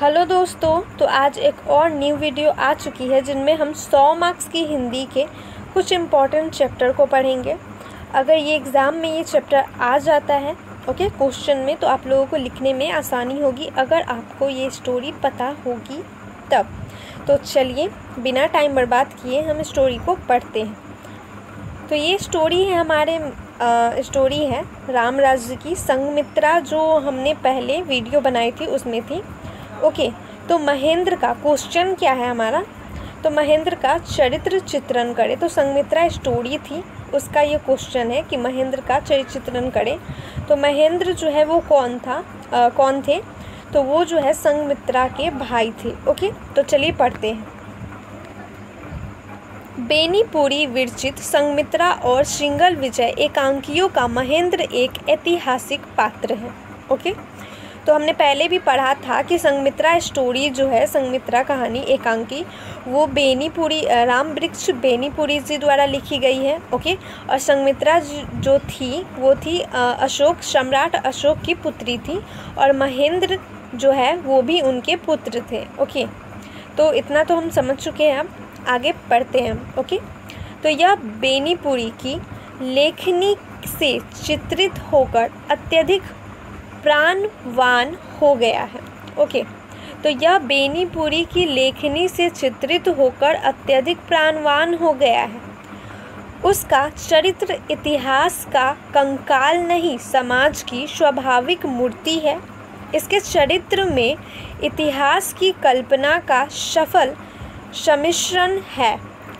Hello दोस्तों, तो आज एक और न्यू वीडियो आ चुकी है जिनमें हम 100 मार्क्स की हिंदी के कुछ इम्पॉर्टेंट चैप्टर को पढ़ेंगे। अगर ये एग्ज़ाम में ये चैप्टर आ जाता है क्वेश्चन में, तो आप लोगों को लिखने में आसानी होगी अगर आपको ये स्टोरी पता होगी तब। तो चलिए बिना टाइम बर्बाद किए हम स्टोरी को पढ़ते हैं। तो ये स्टोरी है स्टोरी है राम राज्य की। संघमित्रा जो हमने पहले वीडियो बनाई थी उसमें थी। तो महेंद्र का क्वेश्चन क्या है हमारा, तो महेंद्र का चरित्र चित्रण करे। तो संघमित्रा स्टोरी थी, उसका ये क्वेश्चन है कि महेंद्र का चरित्र चित्रण करे। तो महेंद्र जो है वो कौन थे, तो वो जो है संघमित्रा के भाई थे। तो चलिए पढ़ते हैं। बेनीपुरी विरचित संघमित्रा और श्रृंगल विजय एकांकियों का महेंद्र एक ऐतिहासिक पात्र है। तो हमने पहले भी पढ़ा था कि संघमित्रा स्टोरी जो है, संघमित्रा कहानी एकांकी, वो राम वृक्ष बेनीपुरी जी द्वारा लिखी गई है। और संघमित्रा जो थी वो थी सम्राट अशोक की पुत्री थी, और महेंद्र जो है वो भी उनके पुत्र थे। तो इतना तो हम समझ चुके हैं, अब आगे पढ़ते हैं। तो यह बेनीपुरी की लेखनी से चित्रित होकर अत्यधिक प्राणवान हो गया है। तो यह बेनीपुरी की लेखनी से चित्रित होकर अत्यधिक प्राणवान हो गया है। उसका चरित्र इतिहास का कंकाल नहीं, समाज की स्वाभाविक मूर्ति है। इसके चरित्र में इतिहास की कल्पना का सफल सम्मिश्रण है।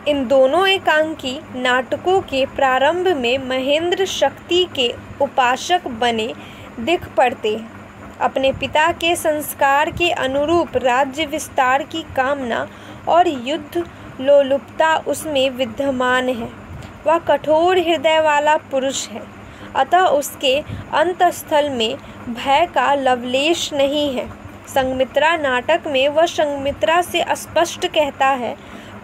इन दोनों एकांकी नाटकों के प्रारंभ में महेंद्र शक्ति के उपासक बने दिख पड़ते हैं। अपने पिता के संस्कार के अनुरूप राज्य विस्तार की कामना और युद्ध लोलुपता उसमें विद्यमान है। वह कठोर हृदय वाला पुरुष है, अतः उसके अंतस्थल में भय का लवलेश नहीं है। संघमित्रा नाटक में वह संघमित्रा से स्पष्ट कहता है,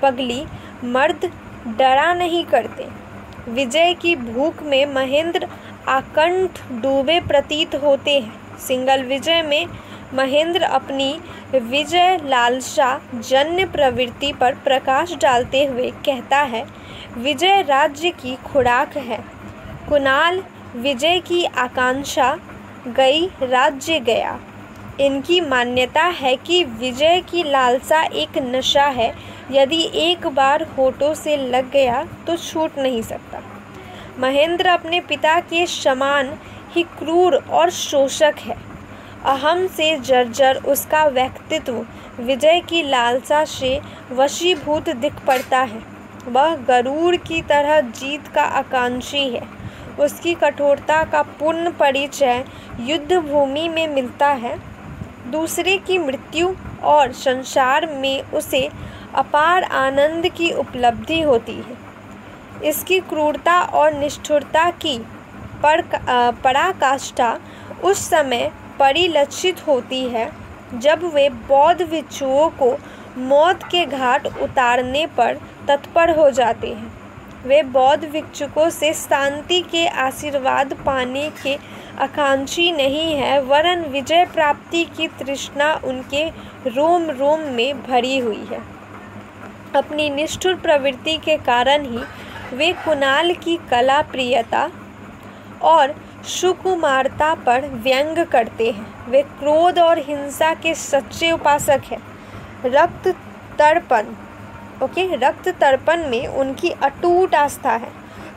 पगली मर्द डरा नहीं करते। विजय की भूख में महेंद्र आकंठ डूबे प्रतीत होते हैं। सिंगल विजय में महेंद्र अपनी विजय लालसा जन्य प्रवृत्ति पर प्रकाश डालते हुए कहता है, विजय राज्य की खुराक है। कुणाल विजय की आकांक्षा गई, राज्य गया। इनकी मान्यता है कि विजय की लालसा एक नशा है, यदि एक बार होठों से लग गया तो छूट नहीं सकता। महेंद्र अपने पिता के समान ही क्रूर और शोषक है। अहम से जर्जर उसका व्यक्तित्व विजय की लालसा से वशीभूत दिख पड़ता है। वह गरुड़ की तरह जीत का आकांक्षी है। उसकी कठोरता का पूर्ण परिचय युद्ध भूमि में मिलता है। दूसरे की मृत्यु और संसार में उसे अपार आनंद की उपलब्धि होती है। इसकी क्रूरता और निष्ठुरता की पराकाष्ठा उस समय परिलक्षित होती है जब वे बौद्ध भिक्षुओं को मौत के घाट उतारने पर तत्पर हो जाते हैं। वे बौद्ध भिक्षुकों से शांति के आशीर्वाद पाने के आकांक्षी नहीं है, वरन विजय प्राप्ति की तृष्णा उनके रोम रोम में भरी हुई है। अपनी निष्ठुर प्रवृत्ति के कारण ही वे कुणाल की कला प्रियता और सुकुमारता पर व्यंग करते हैं। वे क्रोध और हिंसा के सच्चे उपासक हैं। रक्त तर्पण में उनकी अटूट आस्था है।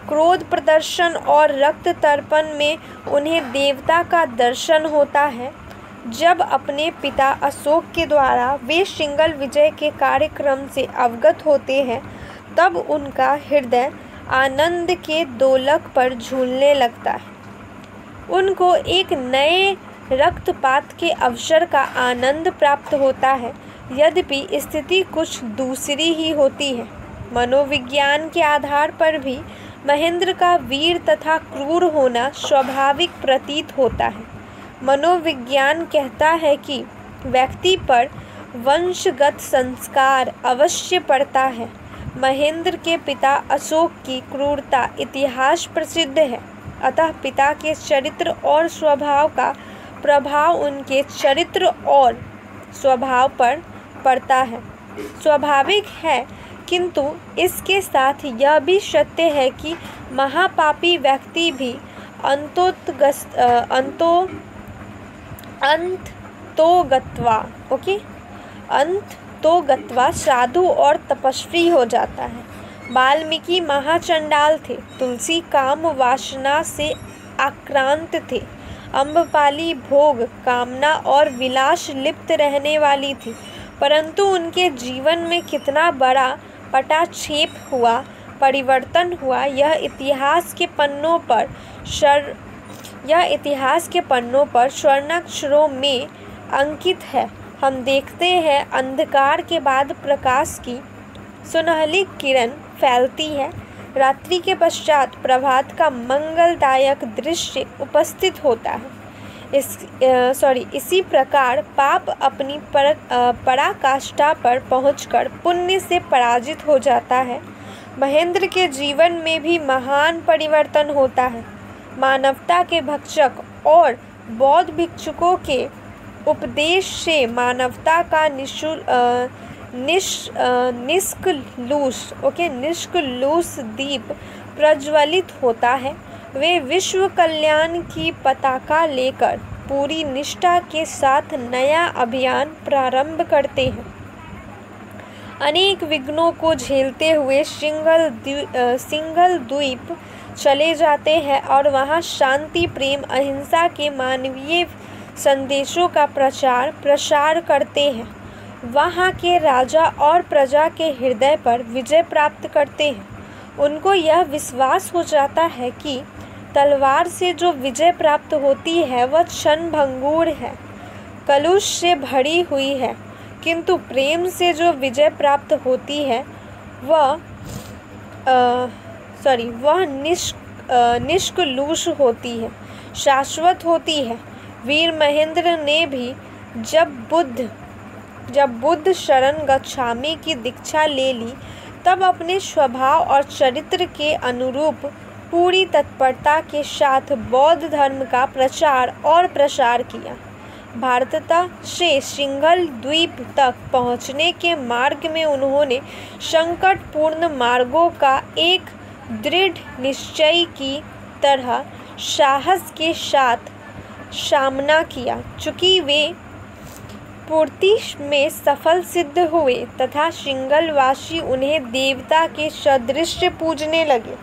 क्रोध प्रदर्शन और रक्त तर्पण में उन्हें देवता का दर्शन होता है। जब अपने पिता अशोक के द्वारा वे सिंगल विजय के कार्यक्रम से अवगत होते हैं, तब उनका हृदय आनंद के दोलक पर झूलने लगता है। उनको एक नए रक्तपात के अवसर का आनंद प्राप्त होता है, यद्यपि स्थिति कुछ दूसरी ही होती है। मनोविज्ञान के आधार पर भी महेंद्र का वीर तथा क्रूर होना स्वाभाविक प्रतीत होता है। मनोविज्ञान कहता है कि व्यक्ति पर वंशगत संस्कार अवश्य पड़ता है। महेंद्र के पिता अशोक की क्रूरता इतिहास प्रसिद्ध है, अतः पिता के चरित्र और स्वभाव का प्रभाव उनके चरित्र और स्वभाव पर पड़ता है। स्वाभाविक है, किंतु इसके साथ यह भी सत्य है कि महापापी व्यक्ति भी अंततोगत्वा साधु और तपस्वी हो जाता है। वाल्मीकि महाचंडाल थे, तुलसी काम वासना से आक्रांत थे, अम्बपाली भोग कामना और विलास लिप्त रहने वाली थी, परंतु उनके जीवन में कितना बड़ा पटाक्षेप हुआ, परिवर्तन हुआ, यह इतिहास के पन्नों पर स्वर्णाक्षरों में अंकित है। हम देखते हैं अंधकार के बाद प्रकाश की सुनहली किरण फैलती है, रात्रि के पश्चात प्रभात का मंगलदायक दृश्य उपस्थित होता है। इसी प्रकार पाप अपनी पराकाष्ठा पर पहुंचकर पुण्य से पराजित हो जाता है। महेंद्र के जीवन में भी महान परिवर्तन होता है। मानवता के भक्षक और बौद्ध भिक्षुकों के उपदेश से मानवता का निष्कलुष दीप प्रज्वलित होता है। वे विश्व कल्याण की पताका लेकर पूरी निष्ठा के साथ नया अभियान प्रारंभ करते हैं। अनेक विघ्नों को झेलते हुए सिंघल द्वीप चले जाते हैं और वहां शांति, प्रेम, अहिंसा के मानवीय संदेशों का प्रसार करते हैं। वहां के राजा और प्रजा के हृदय पर विजय प्राप्त करते हैं। उनको यह विश्वास हो जाता है कि तलवार से जो विजय प्राप्त होती है वह क्षणभंगुर है, कलुष से भरी हुई है, किंतु प्रेम से जो विजय प्राप्त होती है वह निष्कलुष होती है, शाश्वत होती है। वीर महेंद्र ने भी जब बुद्ध शरण गच्छामि की दीक्षा ले ली, तब अपने स्वभाव और चरित्र के अनुरूप पूरी तत्परता के साथ बौद्ध धर्म का प्रचार और प्रसार किया। भारतता से सिंघल द्वीप तक पहुंचने के मार्ग में उन्होंने संकटपूर्ण मार्गों का एक दृढ़ निश्चय की तरह साहस के साथ सामना किया। चूँकि वे पूर्ति में सफल सिद्ध हुए तथा सिंघलवासी उन्हें देवता के सदृश पूजने लगे।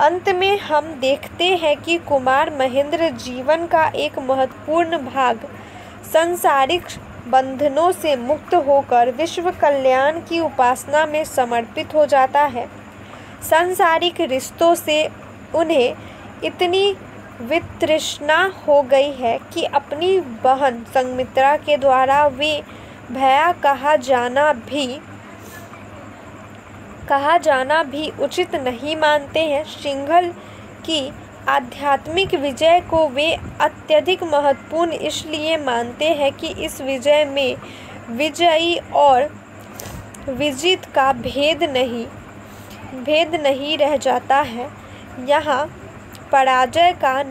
अंत में हम देखते हैं कि कुमार महेंद्र जीवन का एक महत्वपूर्ण भाग सांसारिक बंधनों से मुक्त होकर विश्व कल्याण की उपासना में समर्पित हो जाता है। सांसारिक रिश्तों से उन्हें इतनी वितृष्णा हो गई है कि अपनी बहन संघमित्रा के द्वारा वे भया कहा जाना भी उचित नहीं मानते हैं। सिंघल की आध्यात्मिक विजय को वे अत्यधिक महत्वपूर्ण इसलिए मानते हैं कि इस विजय में विजयी और विजित का भेद नहीं रह जाता है। यहाँ पराजय का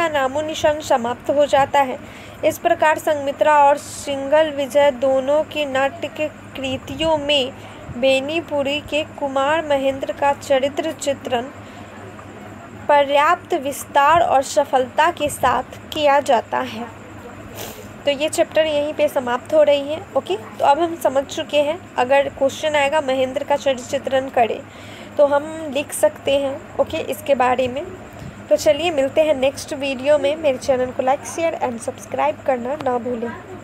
नामो निशान समाप्त हो जाता है। इस प्रकार संघमित्रा और सिंघल विजय दोनों की नाट्य कृतियों में बेनीपुरी के कुमार महेंद्र का चरित्र चित्रण पर्याप्त विस्तार और सफलता के साथ किया जाता है। तो ये चैप्टर यहीं पे समाप्त हो रही है। ओके, तो अब हम समझ चुके हैं। अगर क्वेश्चन आएगा महेंद्र का चरित्र चित्रण करें तो हम लिख सकते हैं ओके इसके बारे में। तो चलिए मिलते हैं नेक्स्ट वीडियो में। मेरे चैनल को लाइक, शेयर एंड सब्सक्राइब करना ना भूलें।